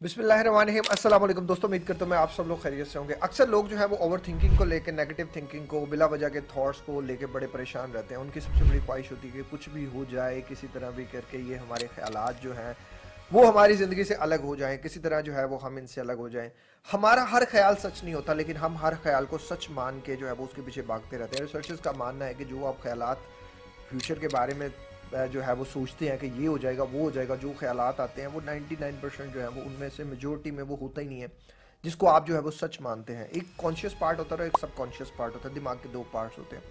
बिस्मिल्लाहिर्रहमानिर्रहीम। अस्सलाम वालेकुम दोस्तों, उम्मीद करता हूँ मैं आप सब लोग खैरियत से होंगे। अक्सर लोग जो है वो ओवर थिंकिंग को लेकर, नेगेटिव थिंकिंग को, बिला वजह के थॉट्स को लेकर बड़े परेशान रहते हैं। उनकी सबसे बड़ी ख्वाहिश होती है कि कुछ भी हो जाए, किसी तरह भी करके ये हमारे ख्यालात जो हैं वो हमारी ज़िंदगी से अलग हो जाएं, किसी तरह जो है वो हम इनसे अलग हो जाएं। हमारा हर ख्याल सच नहीं होता, लेकिन हम हर ख्याल को सच मान के जो है वो उसके पीछे भागते रहते हैं। रिसर्चर्स का मानना है कि जो आप ख्यालात फ्यूचर के बारे में जो है वो सोचते हैं कि ये हो जाएगा, वो हो जाएगा, जो ख्यालात आते हैं वो 99% जो है वो उनमें से मेजोरिटी में वो होता ही नहीं है जिसको आप जो है वो सच मानते हैं। एक कॉन्शियस पार्ट होता है और एक सब कॉन्शियस पार्ट होता है। दिमाग के दो पार्ट्स होते हैं।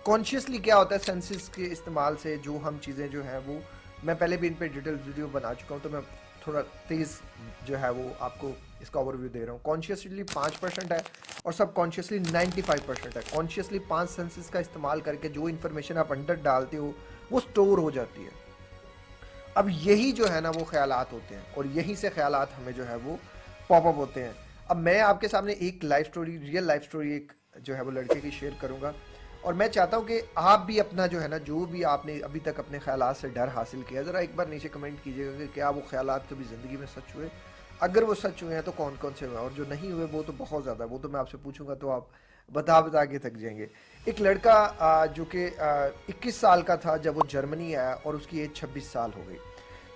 कॉन्शियसली क्या होता है, सेंसेस के इस्तेमाल से जो हम चीज़ें जो हैं वो, मैं पहले भी इन पे डिटेल वीडियो बना चुका हूँ, तो मैं थोड़ा तेज़ जो है वो आपको इसका ओवरव्यू दे रहा हूँ। कॉन्शियसली 5% है और सब कॉन्शियसली 95% है। कॉन्शियसली 5 सेंसेस का इस्तेमाल करके जो इन्फॉर्मेशन आप अंदर डालते हो वो स्टोर हो जाती है। अब यही जो है ना वो ख्यालात होते हैं और यहीं से ख्यालात हमें जो है वो पॉपअप होते हैं। अब मैं आपके सामने एक life story, real life story एक जो है वो लड़के की शेयर करूंगा, और मैं चाहता हूं कि आप भी अपना जो है ना, जो भी आपने अभी तक अपने ख्यालात से डर हासिल किया, ज़रा एक बार नीचे कमेंट कीजिएगा कि क्या वो ख्यालात कभी ज़िंदगी में सच हुए। अगर वो सच हुए हैं तो कौन कौन से हुए, और जो नहीं हुए वो तो बहुत ज़्यादा, वो तो मैं आपसे पूछूंगा तो आप बता बता के थक जाएंगे। एक लड़का जो कि 21 साल का था जब वो जर्मनी आया, और उसकी एज 26 साल हो गई।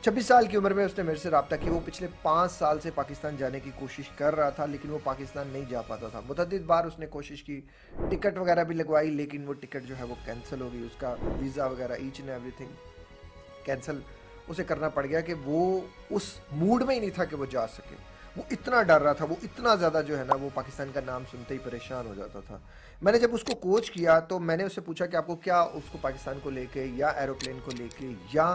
26 साल की उम्र में उसने मेरे से रब्ता किया। वो पिछले 5 साल से पाकिस्तान जाने की कोशिश कर रहा था, लेकिन वो पाकिस्तान नहीं जा पाता था। मुतअद्दिद बार उसने कोशिश की, टिकट वगैरह भी लगवाई, लेकिन वो टिकट जो है वो कैंसिल हो गई। उसका वीज़ा वगैरह ईच एंड एवरीथिंग कैंसिल उसे करना पड़ गया कि वो उस मूड में ही नहीं था कि वो जा सके। वो इतना डर रहा था, वो इतना ज़्यादा जो है ना वो पाकिस्तान का नाम सुनते ही परेशान हो जाता था। मैंने जब उसको कोच किया तो मैंने उससे पूछा कि आपको क्या उसको पाकिस्तान को लेके या एरोप्लेन को लेके या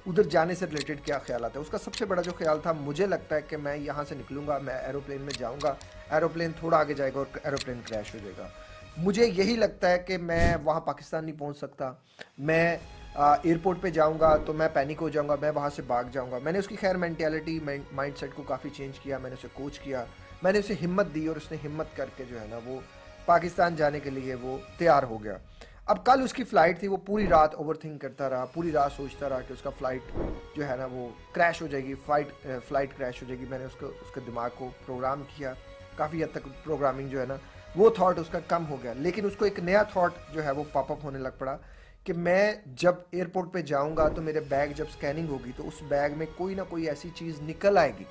उधर जाने से रिलेटेड क्या ख्याल आता है। उसका सबसे बड़ा जो ख्याल था, मुझे लगता है कि मैं यहाँ से निकलूँगा, मैं एरोप्लेन में जाऊँगा, एरोप्लेन थोड़ा आगे जाएगा और एरोप्लेन क्रैश हो जाएगा। मुझे यही लगता है कि मैं वहाँ पाकिस्तान नहीं पहुँच सकता। मैं एयरपोर्ट पे जाऊंगा तो मैं पैनिक हो जाऊंगा, मैं वहाँ से भाग जाऊंगा। मैंने उसकी खैर मेंटालिटी, माइंड सेट को काफ़ी चेंज किया। मैंने उसे कोच किया, मैंने उसे हिम्मत दी, और उसने हिम्मत करके जो है ना वो पाकिस्तान जाने के लिए वो तैयार हो गया। अब कल उसकी फ़्लाइट थी। वो पूरी रात ओवर थिंक करता रहा, पूरी रात सोचता रहा कि उसका फ़्लाइट जो है ना वो क्रैश हो जाएगी, फ़्लाइट क्रैश हो जाएगी। मैंने उसके दिमाग को प्रोग्राम किया, काफ़ी हद तक प्रोग्रामिंग जो है ना वो थॉट उसका कम हो गया। लेकिन उसको एक नया थॉट जो है वो पॉपअप होने लग पड़ा कि मैं जब एयरपोर्ट पे जाऊंगा तो मेरे बैग जब स्कैनिंग होगी तो उस बैग में कोई ना कोई ऐसी चीज़ निकल आएगी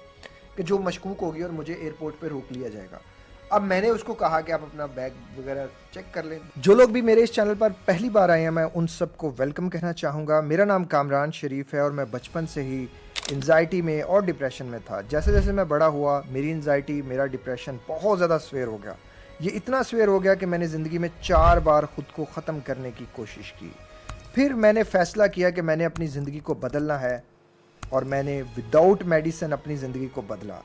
कि जो मशकूक होगी और मुझे एयरपोर्ट पे रोक लिया जाएगा। अब मैंने उसको कहा कि आप अपना बैग वगैरह चेक कर लें। जो लोग भी मेरे इस चैनल पर पहली बार आए हैं, मैं उन सबको वेलकम कहना चाहूँगा। मेरा नाम कामरान शरीफ है और मैं बचपन से ही एंजाइटी में और डिप्रेशन में था। जैसे जैसे मैं बड़ा हुआ, मेरी एंजाइटी, मेरा डिप्रेशन बहुत ज़्यादा सवेर हो गया। ये इतना सवेर हो गया कि मैंने ज़िंदगी में 4 बार ख़ुद को ख़त्म करने की कोशिश की। फिर मैंने फ़ैसला किया कि मैंने अपनी ज़िंदगी को बदलना है, और मैंने विदाउट मेडिसिन अपनी ज़िंदगी को बदला।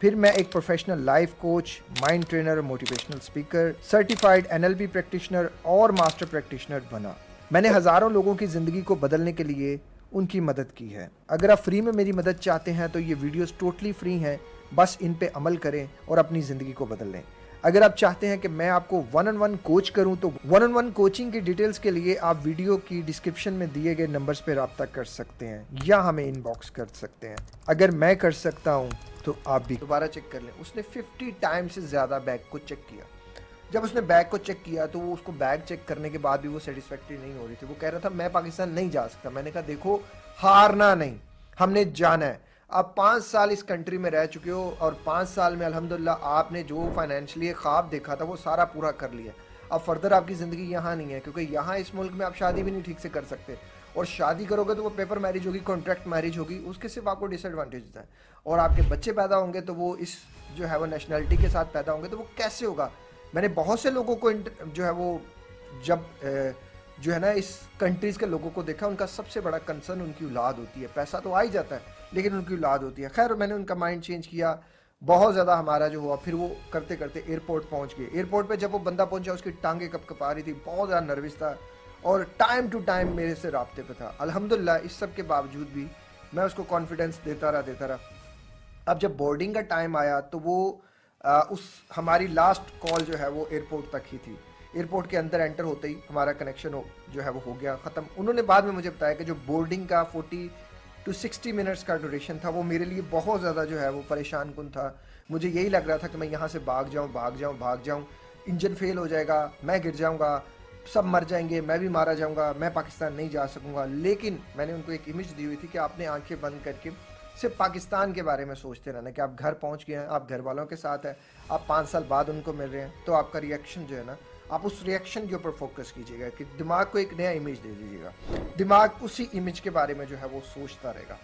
फिर मैं एक professional life coach, mind trainer, motivational speaker, certified NLP practitioner और मास्टर प्रैक्टिशनर बना। मैंने हज़ारों लोगों की ज़िंदगी को बदलने के लिए उनकी मदद की है। अगर आप फ्री में मेरी मदद चाहते हैं तो ये वीडियोस टोटली फ्री हैं, बस इन पे अमल करें और अपनी ज़िंदगी को बदल लें। अगर आप चाहते हैं कि मैं आपको 1-on-1 कोच करूं तो 1-on-1 कोचिंग की डिटेल्स के लिए आप वीडियो की डिस्क्रिप्शन में दिए गए नंबर्स पर रब्ता कर सकते हैं या हमें इनबॉक्स कर सकते हैं। अगर मैं कर सकता हूं तो आप भी दोबारा चेक कर लें। उसने 50 टाइम से ज़्यादा बैग को चेक किया। जब उसने बैग को चेक किया तो वो, उसको बैग चेक करने के बाद भी वो सेटिस्फैक्ट्री नहीं हो रही थी। वो कह रहा था मैं पाकिस्तान नहीं जा सकता। मैंने कहा देखो, हारना नहीं, हमने जाना है। आप 5 साल इस कंट्री में रह चुके हो और 5 साल में अल्हम्दुलिल्लाह आपने जो फाइनेंशियली ख्वाब देखा था वो सारा पूरा कर लिया। अब फर्दर आपकी ज़िंदगी यहाँ नहीं है, क्योंकि यहाँ इस मुल्क में आप शादी भी नहीं ठीक से कर सकते, और शादी करोगे तो वो पेपर मैरिज होगी, कॉन्ट्रैक्ट मैरिज होगी, उसके सिर्फ आपको डिसएडवांटेज है। और आपके बच्चे पैदा होंगे तो वो इस जो है वो नेशनलिटी के साथ पैदा होंगे, तो वो कैसे होगा। मैंने बहुत से लोगों को जो है वो जब जो है ना इस कंट्रीज़ के लोगों को देखा, उनका सबसे बड़ा कंसर्न उनकी औलाद होती है। पैसा तो आ ही जाता है लेकिन उनकी औलाद होती है। खैर मैंने उनका माइंड चेंज किया बहुत ज़्यादा हमारा जो हुआ। फिर वो करते करते एयरपोर्ट पहुंच गए। एयरपोर्ट पे जब वो बंदा पहुंचा उसकी टांगें कपकपा रही थी, बहुत ज़्यादा नर्वस था और टाइम टू टाइम मेरे से राब्ते पे था। अल्हम्दुलिल्लाह इस सब के बावजूद भी मैं उसको कॉन्फिडेंस देता रहा। अब जब बोर्डिंग का टाइम आया तो वो उस हमारी लास्ट कॉल जो है वो एयरपोर्ट तक ही थी। एयरपोर्ट के अंदर एंटर होते ही हमारा कनेक्शन जो है वो हो गया ख़त्म। उन्होंने बाद में मुझे बताया कि जो बोर्डिंग का टू 60 मिनट्स का ड्यूरेशन था, वो मेरे लिए बहुत ज़्यादा जो है वो परेशान कुन था। मुझे यही लग रहा था कि मैं यहाँ से भाग जाऊँ, इंजन फेल हो जाएगा, मैं गिर जाऊँगा, सब मर जाएंगे, मैं भी मारा जाऊँगा, मैं पाकिस्तान नहीं जा सकूँगा। लेकिन मैंने उनको एक इमेज दी हुई थी कि आपने आंखें बंद करके सिर्फ पाकिस्तान के बारे में सोचते रहना, कि आप घर पहुँच गए हैं, आप घर वालों के साथ हैं, आप 5 साल बाद उनको मिल रहे हैं, तो आपका रिएक्शन जो है ना, आप उस रिएक्शन के ऊपर फोकस कीजिएगा, कि दिमाग को एक नया इमेज दे दीजिएगा, दिमाग उसी इमेज के बारे में जो है वो सोचता रहेगा।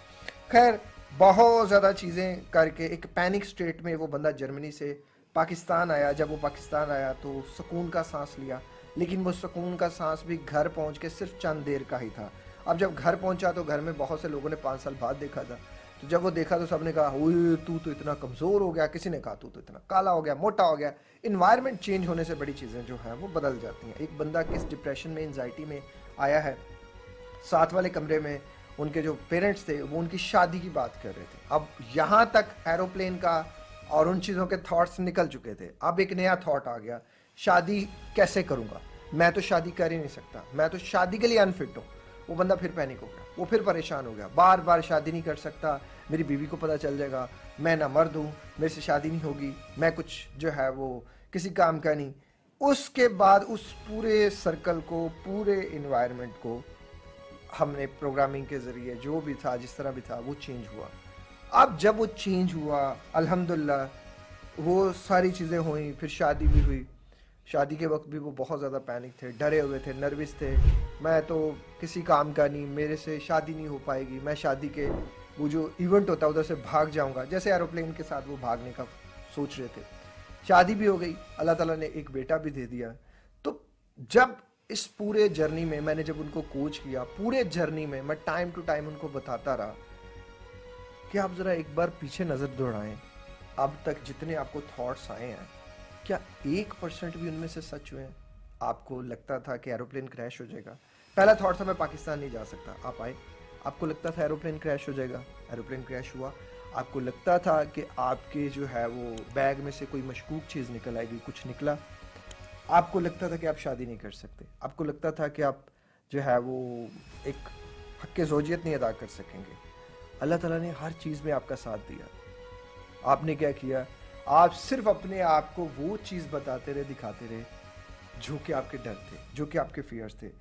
खैर, बहुत ज़्यादा चीज़ें करके एक पैनिक स्टेट में वो बंदा जर्मनी से पाकिस्तान आया। जब वो पाकिस्तान आया तो सुकून का सांस लिया, लेकिन वो सुकून का सांस भी घर पहुंच के सिर्फ चंद देर का ही था। अब जब घर पहुंचा तो घर में बहुत से लोगों ने 5 साल बाद देखा था, तो जब वो देखा तो सबने कहा, ओए तू तो इतना कमज़ोर हो गया, किसी ने कहा तू तो इतना काला हो गया, मोटा हो गया। इन्वायरमेंट चेंज होने से बड़ी चीज़ें जो हैं वो बदल जाती हैं। एक बंदा किस डिप्रेशन में, एंजाइटी में आया है, साथ वाले कमरे में उनके जो पेरेंट्स थे वो उनकी शादी की बात कर रहे थे। अब यहाँ तक एरोप्लेन का और उन चीज़ों के थॉट्स निकल चुके थे। अब एक नया थॉट आ गया, शादी कैसे करूँगा, मैं तो शादी कर ही नहीं सकता, मैं तो शादी के लिए अनफिट हूँ। वो बंदा फिर पैनिक हो गया, वो फिर परेशान हो गया, बार बार शादी नहीं कर सकता, मेरी बीवी को पता चल जाएगा, मैं ना मर्द हूँ, मेरे से शादी नहीं होगी, मैं कुछ जो है वो किसी काम का नहीं। उसके बाद उस पूरे सर्कल को, पूरे इन्वायरमेंट को हमने प्रोग्रामिंग के ज़रिए जो भी था, जिस तरह भी था, वो चेंज हुआ। अब जब वो चेंज हुआ, अल्हम्दुलिल्लाह वो सारी चीज़ें हुई, फिर शादी भी हुई। शादी के वक्त भी वो बहुत ज़्यादा पैनिक थे, डरे हुए थे, नर्वस थे, मैं तो किसी काम का नहीं, मेरे से शादी नहीं हो पाएगी, मैं शादी के वो जो इवेंट होता है उधर से भाग जाऊंगा, जैसे एरोप्लेन के साथ वो भागने का सोच रहे थे। शादी भी हो गई, अल्लाह ताला ने एक बेटा भी दे दिया। तो जब इस पूरे जर्नी में मैंने जब उनको कोच किया, पूरे जर्नी में मैं टाइम टू टाइम उनको बताता रहा कि आप ज़रा एक बार पीछे नज़र दौड़ाएं, अब तक जितने आपको थॉट्स आए हैं, क्या 1% भी उनमें से सच हुए हैं? आपको लगता था कि एरोप्लेन क्रैश हो जाएगा, पहला थॉट था मैं पाकिस्तान नहीं जा सकता, आप आए। आपको लगता था एरोप्लेन क्रैश हो जाएगा, एरोप्लेन क्रैश हुआ। आपको लगता था कि आपके जो है वो बैग में से कोई मशकूक चीज़ निकल आएगी, कुछ निकला। आपको लगता था कि आप शादी नहीं कर सकते, आपको लगता था कि आप जो है वो एक हक़ ज़ौजियत नहीं अदा कर सकेंगे। अल्लाह ताला ने हर चीज़ में आपका साथ दिया। आपने क्या किया? आप सिर्फ अपने आप को वो चीज़ बताते रहे, दिखाते रहे जो कि आपके डर थे, जो कि आपके फियर्स थे।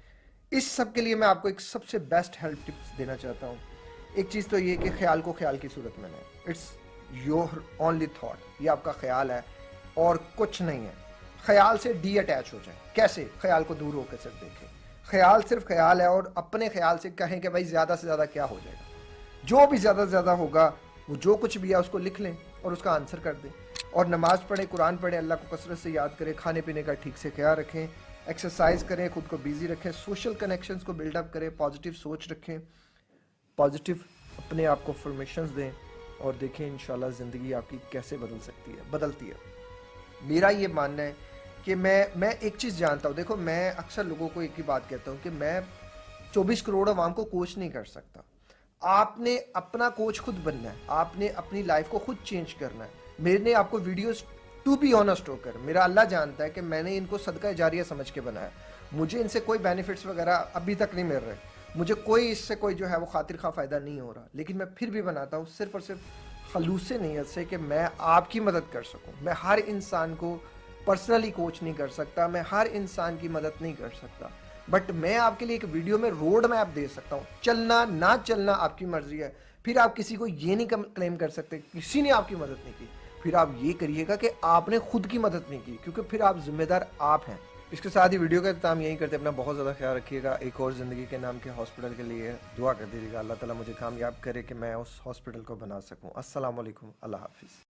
इस सब के लिए मैं आपको एक सबसे बेस्ट हेल्प टिप्स देना चाहता हूँ। एक चीज़ तो ये कि ख्याल को ख्याल की सूरत में लें। इट्स योर ओनली थॉट, ये आपका ख्याल है और कुछ नहीं है। ख्याल से डी अटैच हो जाए। कैसे? ख्याल को दूर होकर सिर्फ देखें। ख्याल सिर्फ ख्याल है और अपने ख्याल से कहें कि भाई ज़्यादा से ज़्यादा क्या हो जाएगा, जो भी ज़्यादा से ज़्यादा होगा, वो जो कुछ भी है उसको लिख लें और उसका आंसर कर दें। और नमाज़ पढ़ें, कुरान पढ़ें, अल्लाह को कसरत से याद करें, खाने पीने का ठीक से ख्याल रखें, एक्सरसाइज करें, खुद को बिजी रखें, सोशल कनेक्शंस को बिल्डअप करें, पॉजिटिव सोच रखें, पॉजिटिव अपने आप को फॉर्मेशंस दें और देखें इंशाल्लाह ज़िंदगी आपकी कैसे बदलती है। मेरा ये मानना है कि मैं एक चीज़ जानता हूँ। देखो, मैं अक्सर लोगों को एक ही बात कहता हूँ कि मैं 24 करोड़ अवाम को कोच नहीं कर सकता। आपने अपना कोच खुद बनना है, आपने अपनी लाइफ को खुद चेंज करना है। मैंने आपको वीडियोस टू बी ऑनेस्ट होकर, मेरा अल्लाह जानता है कि मैंने इनको सदका जारिया समझ के बनाया। मुझे इनसे कोई बेनिफिट्स वगैरह अभी तक नहीं मिल रहे, मुझे कोई इससे कोई जो है वो खातिर खा फ़ायदा नहीं हो रहा, लेकिन मैं फिर भी बनाता हूँ सिर्फ़ और सिर्फ खलूस नीयत से कि मैं आपकी मदद कर सकूँ। मैं हर इंसान को पर्सनली कोच नहीं कर सकता, मैं हर इंसान की मदद नहीं कर सकता, बट मैं आपके लिए एक वीडियो में रोड मैप दे सकता हूँ। चलना ना चलना आपकी मर्जी है। फिर आप किसी को ये नहीं क्लेम कर सकते किसी ने आपकी मदद नहीं की। फिर आप ये करिएगा कि आपने खुद की मदद नहीं की, क्योंकि फिर आप जिम्मेदार आप हैं। इसके साथ ही वीडियो का इख्तिताम यही करते, अपना बहुत ज़्यादा ख्याल रखिएगा। एक और ज़िंदगी के नाम के हॉस्पिटल के लिए दुआ कर दीजिएगा, अल्लाह ताला मुझे कामयाब करे कि मैं उस हॉस्पिटल को बना सकूँ। अस्सलाम वालेकुम, अल्लाह हाफिज़।